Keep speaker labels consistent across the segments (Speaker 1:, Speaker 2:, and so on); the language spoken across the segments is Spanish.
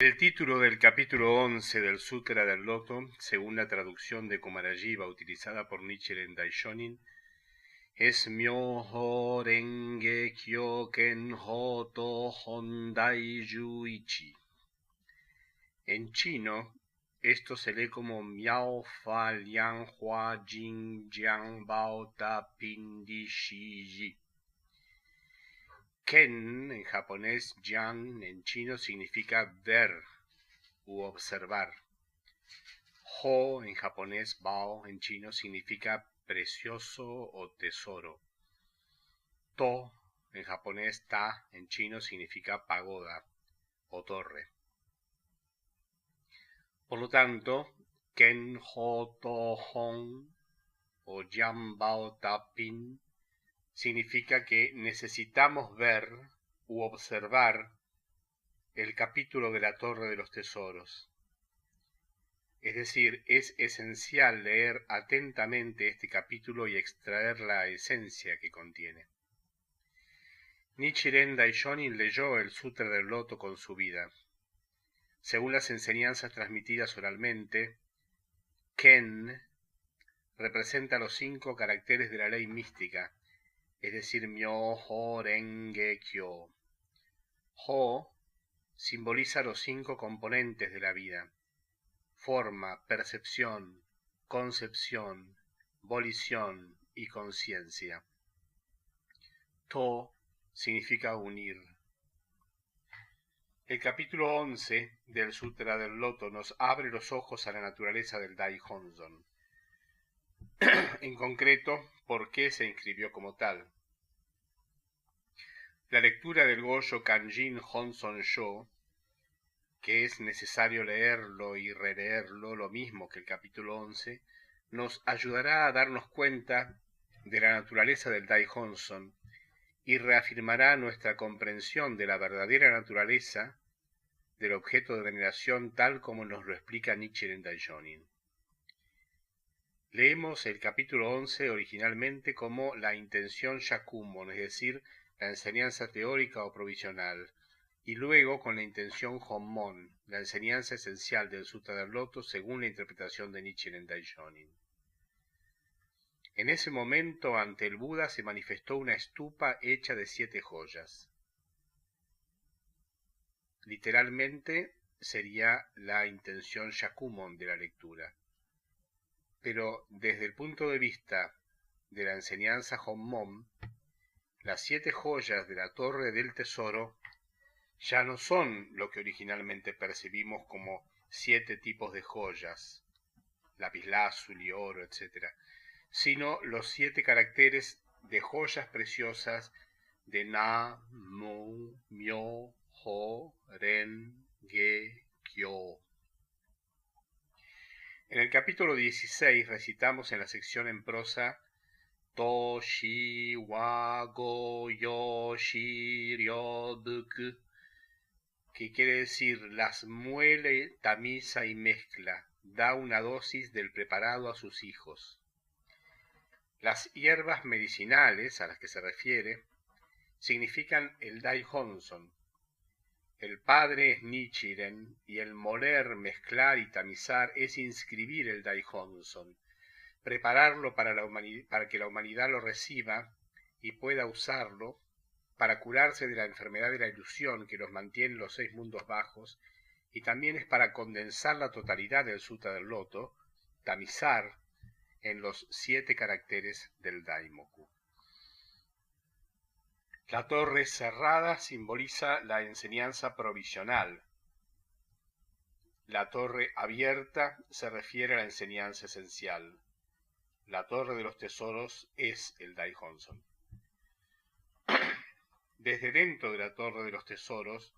Speaker 1: El título del capítulo 11 del Sutra del Loto, según la traducción de Kumarajiva utilizada por Nichiren Daishonin, es Myoho Renge Kyoken Hoto Hondai Yuichi. En chino, esto se lee como Miao Fa Liang Hua Jing Jiang Bao Ta Pin Di Shi Yi. Ken en japonés, Jiang en chino significa ver u observar. Ho en japonés, Bao en chino significa precioso o tesoro. To en japonés, Ta en chino significa pagoda o torre. Por lo tanto, Ken Ho To Hon o Jiang Bao Ta Pin significa que necesitamos ver u observar el capítulo de la Torre de los Tesoros. Es decir, es esencial leer atentamente este capítulo y extraer la esencia que contiene. Nichiren Daishonin leyó el Sutra del Loto con su vida. Según las enseñanzas transmitidas oralmente, Ken representa los 5 caracteres de la ley mística, es decir, Myoho Renge Kyo. Ho simboliza los 5 componentes de la vida: forma, percepción, concepción, volición y conciencia. To significa unir. El capítulo 11 del Sutra del Loto nos abre los ojos a la naturaleza del Dai Honson. En concreto, ¿por qué se inscribió como tal? La lectura del Gojo Kanjin Honson Sho, que es necesario leerlo y releerlo lo mismo que el capítulo 11, nos ayudará a darnos cuenta de la naturaleza del Dai Honson y reafirmará nuestra comprensión de la verdadera naturaleza del objeto de veneración tal como nos lo explica Nichiren Daishonin. Leemos el capítulo 11 originalmente como la intención Shakumon, es decir, la enseñanza teórica o provisional, y luego con la intención Hommon, la enseñanza esencial del Sutra del Loto según la interpretación de Nichiren Daishonin. En ese momento ante el Buda se manifestó una estupa hecha de 7 joyas. Literalmente sería la intención Shakumon de la lectura. Pero desde el punto de vista de la enseñanza Hommon, las 7 joyas de la Torre del Tesoro ya no son lo que originalmente percibimos como 7 tipos de joyas, lapislázuli, oro, etc., sino los 7 caracteres de joyas preciosas de Na, Mu, Myo, Ho, Ren, Ge, Kyo. En el capítulo 16 recitamos en la sección en prosa To, Shi, Wa, Go, Yo, Shi, Ryo, Buku, que quiere decir las muele, tamiza y mezcla, da una dosis del preparado a sus hijos. Las hierbas medicinales a las que se refiere significan el Dai Honson. El padre es Nichiren y el moler, mezclar y tamizar es inscribir el Dai Honson, prepararlo para que la humanidad lo reciba y pueda usarlo para curarse de la enfermedad de la ilusión que los mantiene en los 6 mundos bajos, y también es para condensar la totalidad del Sutra del Loto, tamizar, en los 7 caracteres del Daimoku. La torre cerrada simboliza la enseñanza provisional. La torre abierta se refiere a la enseñanza esencial. La Torre de los Tesoros es el Dai Honson. Desde dentro de la Torre de los Tesoros,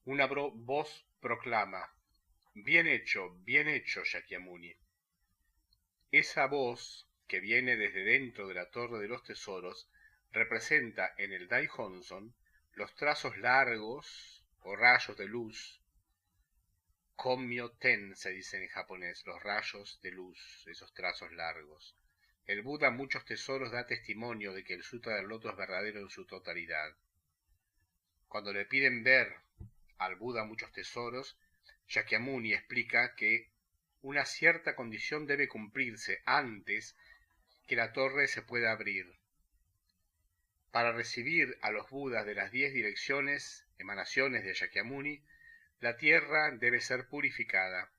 Speaker 1: una voz proclama: bien hecho, Shakyamuni. Esa voz, que viene desde dentro de la Torre de los Tesoros, representa en el Dai Honson los trazos largos o rayos de luz. Kommyo-ten se dice en japonés, los rayos de luz, esos trazos largos. El Buda Muchos Tesoros da testimonio de que el Sutra del Loto es verdadero en su totalidad. Cuando le piden ver al Buda muchos tesoros, Shakyamuni explica que una cierta condición debe cumplirse antes que la torre se pueda abrir. Para recibir a los Budas de las 10 direcciones, emanaciones de Shakyamuni, la tierra debe ser purificada.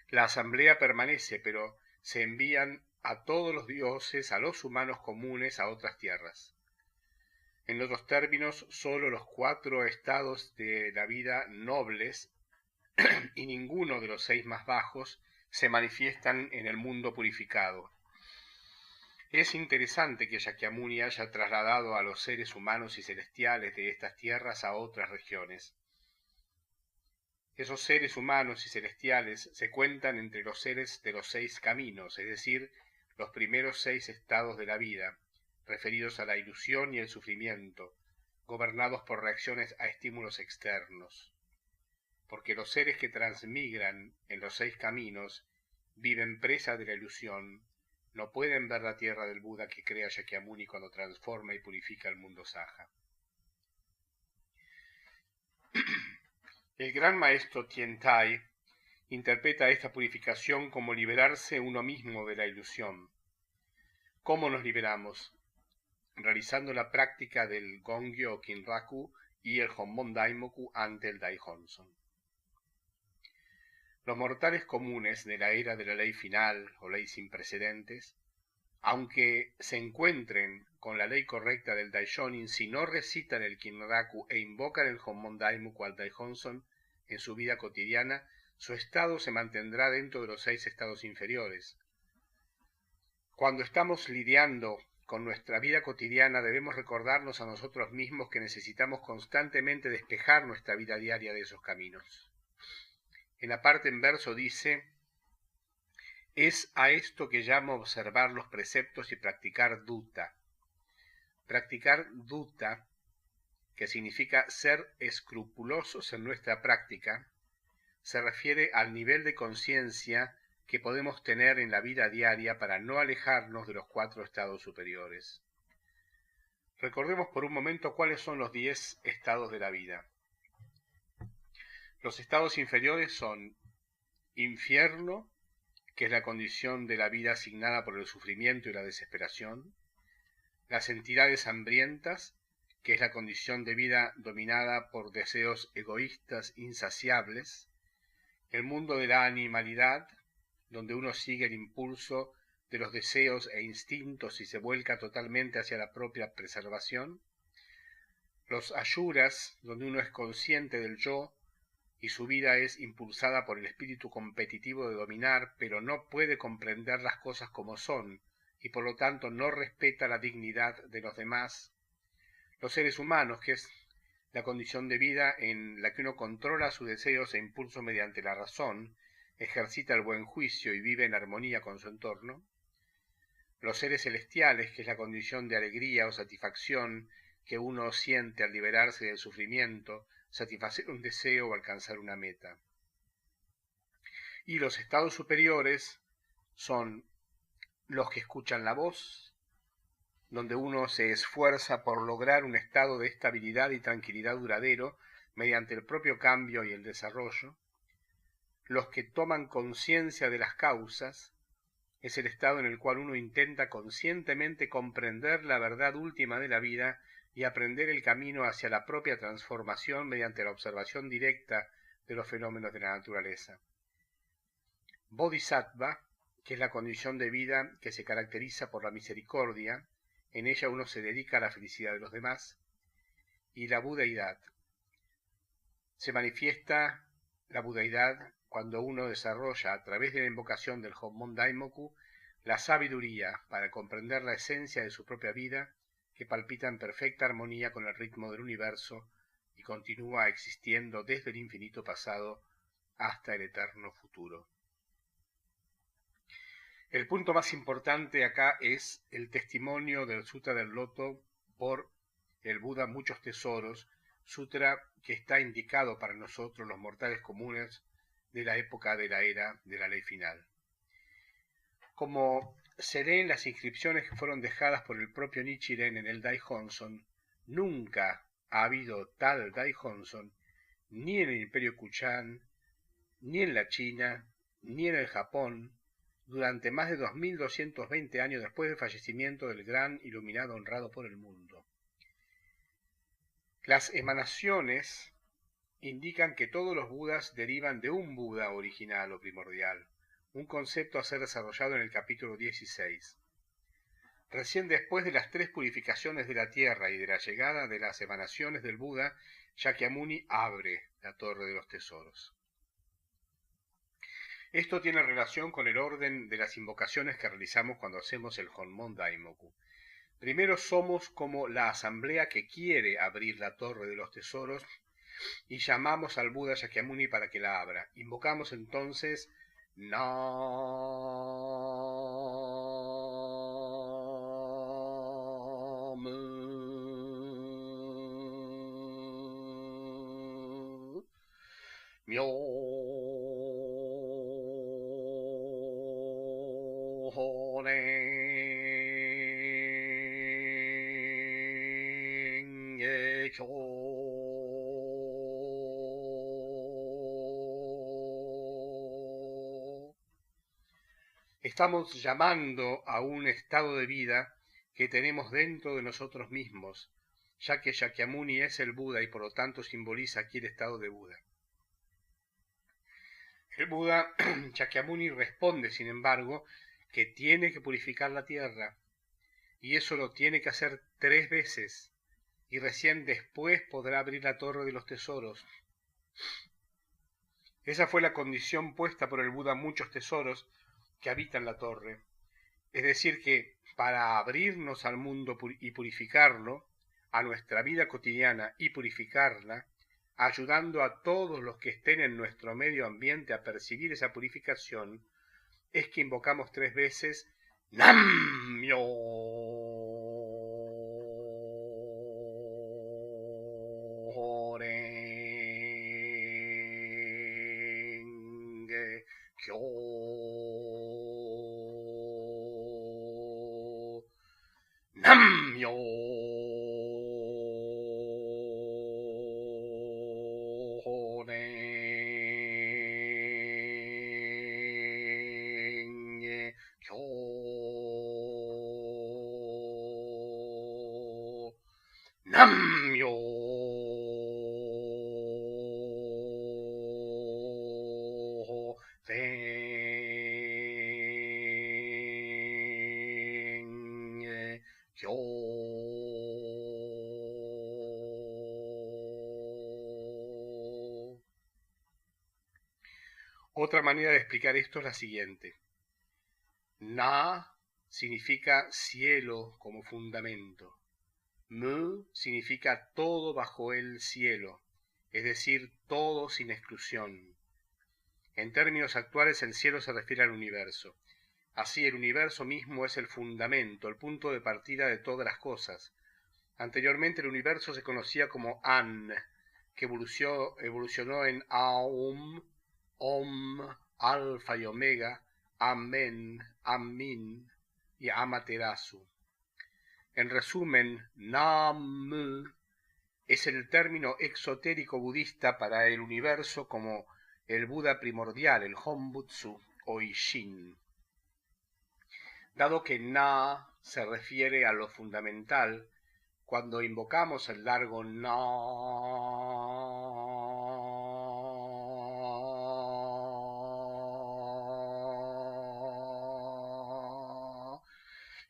Speaker 1: La asamblea permanece, pero se envían a todos los dioses, a los humanos comunes, a otras tierras. En otros términos, solo los 4 estados de la vida nobles y ninguno de los 6 más bajos se manifiestan en el mundo purificado. Es interesante que Shakyamuni haya trasladado a los seres humanos y celestiales de estas tierras a otras regiones. Esos seres humanos y celestiales se cuentan entre los seres de los 6 caminos, es decir, los primeros 6 estados de la vida, referidos a la ilusión y el sufrimiento, gobernados por reacciones a estímulos externos. Porque los seres que transmigran en los 6 caminos viven presa de la ilusión, no pueden ver la tierra del Buda que crea Shakyamuni cuando transforma y purifica el mundo Saja. El gran maestro Tiantai interpreta esta purificación como liberarse uno mismo de la ilusión. ¿Cómo nos liberamos? Realizando la práctica del Gongyo Kinraku y el Honmon Daimoku ante el Daihonson. Los mortales comunes de la era de la ley final o ley sin precedentes, aunque se encuentren con la ley correcta del Daishonin, si no recitan el Kinraku e invocan el Honmon Daimoku al Daihonson en su vida cotidiana, su estado se mantendrá dentro de los 6 estados inferiores. Cuando estamos lidiando con nuestra vida cotidiana, debemos recordarnos a nosotros mismos que necesitamos constantemente despejar nuestra vida diaria de esos caminos. En la parte en verso dice: es a esto que llamo observar los preceptos y practicar dutta. Practicar dutta, que significa ser escrupulosos en nuestra práctica, se refiere al nivel de conciencia que podemos tener en la vida diaria para no alejarnos de los 4 estados superiores. Recordemos por un momento cuáles son los 10 estados de la vida. Los estados inferiores son infierno, que es la condición de la vida asignada por el sufrimiento y la desesperación; las entidades hambrientas, que es la condición de vida dominada por deseos egoístas insaciables; el mundo de la animalidad, donde uno sigue el impulso de los deseos e instintos y se vuelca totalmente hacia la propia preservación; los ayuras, donde uno es consciente del yo y su vida es impulsada por el espíritu competitivo de dominar, pero no puede comprender las cosas como son y por lo tanto no respeta la dignidad de los demás; los seres humanos, que es la condición de vida en la que uno controla sus deseos e impulsos mediante la razón, ejercita el buen juicio y vive en armonía con su entorno; los seres celestiales, que es la condición de alegría o satisfacción que uno siente al liberarse del sufrimiento, satisfacer un deseo o alcanzar una meta. Y los estados superiores son los que escuchan la voz, donde uno se esfuerza por lograr un estado de estabilidad y tranquilidad duradero mediante el propio cambio y el desarrollo; los que toman conciencia de las causas, es el estado en el cual uno intenta conscientemente comprender la verdad última de la vida y aprender el camino hacia la propia transformación mediante la observación directa de los fenómenos de la naturaleza. Bodhisattva, que es la condición de vida que se caracteriza por la misericordia, en ella uno se dedica a la felicidad de los demás; y la budeidad. Se manifiesta la budeidad cuando uno desarrolla a través de la invocación del Honmon Daimoku la sabiduría para comprender la esencia de su propia vida, que palpita en perfecta armonía con el ritmo del universo y continúa existiendo desde el infinito pasado hasta el eterno futuro. El punto más importante acá es el testimonio del Sutra del Loto por el Buda Muchos Tesoros, sutra que está indicado para nosotros los mortales comunes de la época de la era de la ley final. Como se lee en las inscripciones que fueron dejadas por el propio Nichiren en el Daihonson, nunca ha habido tal Daihonson ni en el Imperio Kuchan, ni en la China, ni en el Japón, durante más de 2220 años después del fallecimiento del gran iluminado honrado por el mundo. Las emanaciones indican que todos los Budas derivan de un Buda original o primordial, un concepto a ser desarrollado en el capítulo 16. Recién después de las 3 purificaciones de la tierra y de la llegada de las emanaciones del Buda, Shakyamuni abre la Torre de los Tesoros. Esto tiene relación con el orden de las invocaciones que realizamos cuando hacemos el Honmon Daimoku. Primero somos como la asamblea que quiere abrir la Torre de los Tesoros y llamamos al Buda Shakyamuni para que la abra. Invocamos entonces Estamos llamando a un estado de vida que tenemos dentro de nosotros mismos, ya que Shakyamuni es el Buda y por lo tanto simboliza aquí el estado de Buda. El Buda Shakyamuni responde, sin embargo, que tiene que purificar la tierra, y eso lo tiene que hacer 3 veces, y recién después podrá abrir la Torre de los Tesoros. Esa fue la condición puesta por el Buda a muchos tesoros que habitan la torre. Es decir que para abrirnos al mundo y purificarlo, a nuestra vida cotidiana y purificarla, ayudando a todos los que estén en nuestro medio ambiente a percibir esa purificación, es que invocamos 3 veces Nam-myo. Nam-myo renge kyo. Nam-myo renge kyo. Otra manera de explicar esto es la siguiente. Na significa cielo como fundamento. Mu significa todo bajo el cielo, es decir, todo sin exclusión. En términos actuales, el cielo se refiere al universo. Así, el universo mismo es el fundamento, el punto de partida de todas las cosas. Anteriormente, el universo se conocía como An, que evolucionó en Aum, Om, Alfa y Omega, Amen, Amin y Amaterasu. En resumen, Nam es el término exotérico budista para el universo como el Buda primordial, el Honbutsu o Ishin. Dado que Na se refiere a lo fundamental, cuando invocamos el largo Na,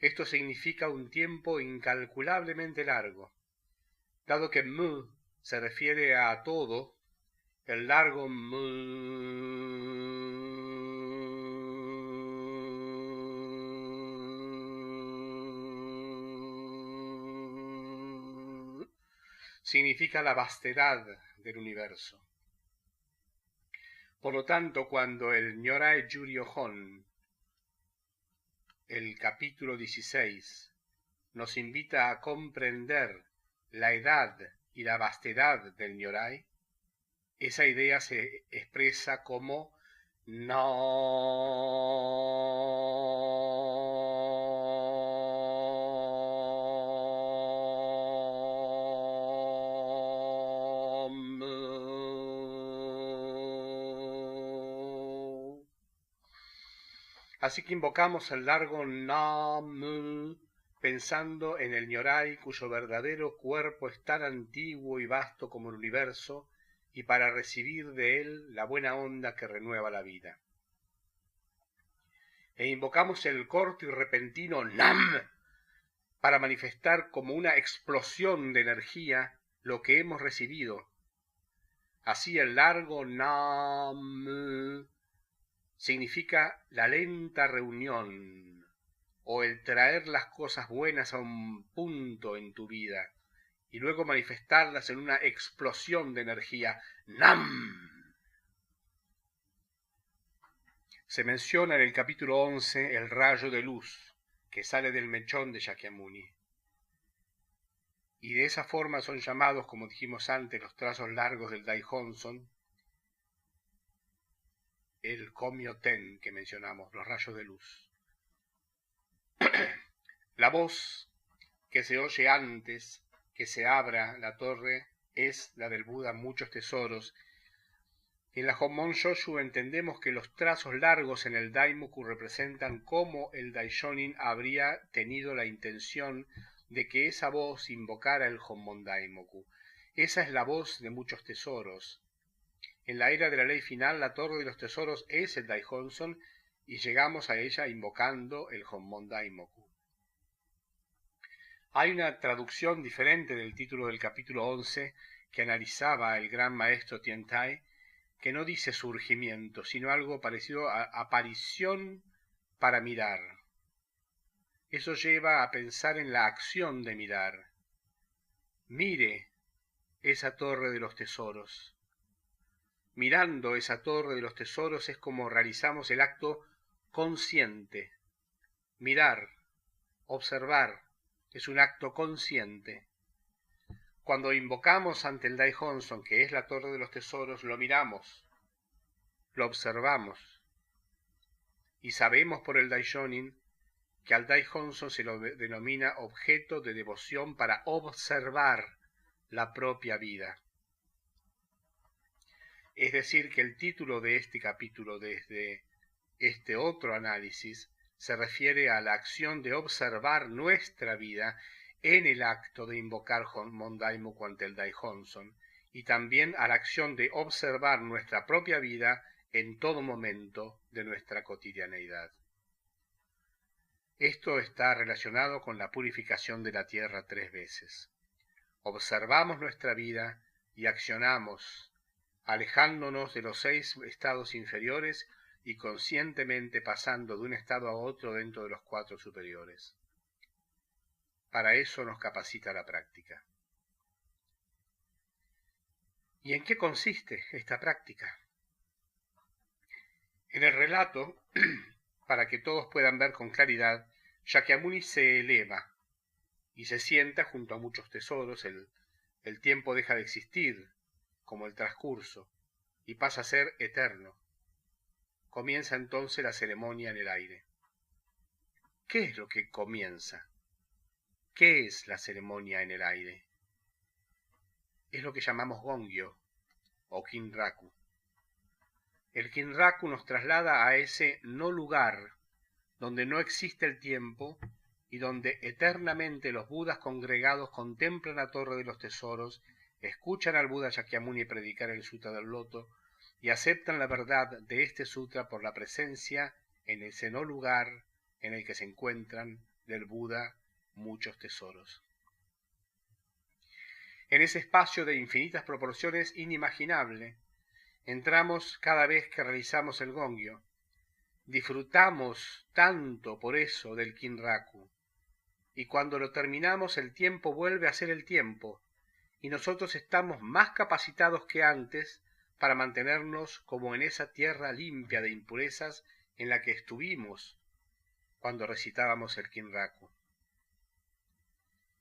Speaker 1: esto significa un tiempo incalculablemente largo. Dado que Mu se refiere a todo, el largo Mu significa la vastedad del universo. Por lo tanto, cuando el Nyorai Juryo-hon, el capítulo 16, nos invita a comprender la edad y la vastedad del Nyorai, esa idea se expresa como Nam Así que invocamos el largo Nam, pensando en el Nyorai, cuyo verdadero cuerpo es tan antiguo y vasto como el universo, y para recibir de él la buena onda que renueva la vida. E invocamos el corto y repentino Nam, para manifestar como una explosión de energía lo que hemos recibido. Así el largo Nam significa la lenta reunión o el traer las cosas buenas a un punto en tu vida y luego manifestarlas en una explosión de energía. ¡Nam! Se menciona en el capítulo 11 el rayo de luz que sale del mechón de Shakyamuni. Y de esa forma son llamados, como dijimos antes, los trazos largos del Daihonson, el Komyo-ten que mencionamos, los rayos de luz. La voz que se oye antes que se abra la torre es la del Buda Muchos Tesoros. En la Hommon Shoshu entendemos que los trazos largos en el Daimoku representan cómo el Daishonin habría tenido la intención de que esa voz invocara el Hommon Daimoku. Esa es la voz de muchos tesoros. En la era de la ley final, la torre de los tesoros es el Daihonson y llegamos a ella invocando el Hommon Daimoku. Hay una traducción diferente del título del capítulo 11 que analizaba el gran maestro Tiantai, que no dice surgimiento, sino algo parecido a aparición para mirar. Eso lleva a pensar en la acción de mirar. Mire esa torre de los tesoros. Mirando esa torre de los tesoros es como realizamos el acto consciente. Mirar, observar, es un acto consciente. Cuando invocamos ante el Daihonson, que es la torre de los tesoros, lo miramos, lo observamos, y sabemos por el Daishonin que al Daihonson se lo denomina objeto de devoción para observar la propia vida. Es decir, que el título de este capítulo, desde este otro análisis, se refiere a la acción de observar nuestra vida en el acto de invocar Hommon Daimoku ante el Daihonson, y también a la acción de observar nuestra propia vida en todo momento de nuestra cotidianeidad. Esto está relacionado con la purificación de la tierra 3 veces. Observamos nuestra vida y accionamos, alejándonos de los 6 estados inferiores y conscientemente pasando de un estado a otro dentro de los 4 superiores. Para eso nos capacita la práctica. ¿Y en qué consiste esta práctica? En el relato, para que todos puedan ver con claridad, Shakyamuni se eleva y se sienta junto a muchos tesoros. El tiempo deja de existir, como el transcurso, y pasa a ser eterno. Comienza entonces la ceremonia en el aire. ¿Qué es lo que comienza? ¿Qué es la ceremonia en el aire? Es lo que llamamos Gongyo o Kinraku. El Kinraku nos traslada a ese no lugar donde no existe el tiempo y donde eternamente los Budas congregados contemplan la torre de los tesoros, escuchan al Buda Shakyamuni predicar el Sutra del Loto y aceptan la verdad de este sutra por la presencia en ese no lugar en el que se encuentran del Buda muchos tesoros. En ese espacio de infinitas proporciones inimaginable, entramos cada vez que realizamos el Gongyo. Disfrutamos tanto por eso del Kinraku, y cuando lo terminamos el tiempo vuelve a ser el tiempo, y nosotros estamos más capacitados que antes para mantenernos como en esa tierra limpia de impurezas en la que estuvimos cuando recitábamos el Kinraku.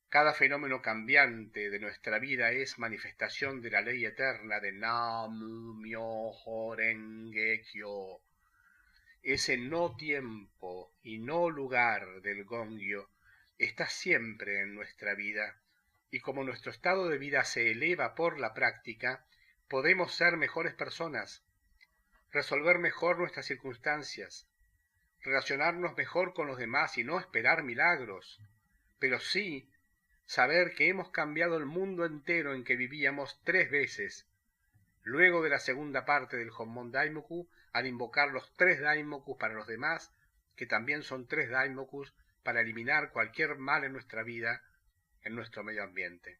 Speaker 1: Cada fenómeno cambiante de nuestra vida es manifestación de la ley eterna de Namu Myoho Renge Kyo. Ese no tiempo y no lugar del Gongyo está siempre en nuestra vida, y como nuestro estado de vida se eleva por la práctica, podemos ser mejores personas, resolver mejor nuestras circunstancias, relacionarnos mejor con los demás y no esperar milagros, pero sí saber que hemos cambiado el mundo entero en que vivíamos 3 veces, luego de la segunda parte del Honmon Daimoku, al invocar los 3 Daimokus para los demás, que también son 3 Daimokus para eliminar cualquier mal en nuestra vida, en nuestro medio ambiente.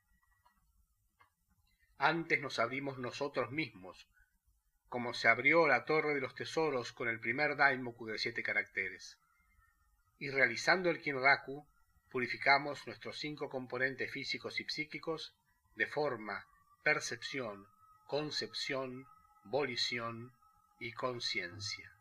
Speaker 1: Antes nos abrimos nosotros mismos, como se abrió la Torre de los Tesoros con el primer Daimoku de 7 caracteres. Y realizando el Kinraku, purificamos nuestros 5 componentes físicos y psíquicos de forma, percepción, concepción, volición y conciencia.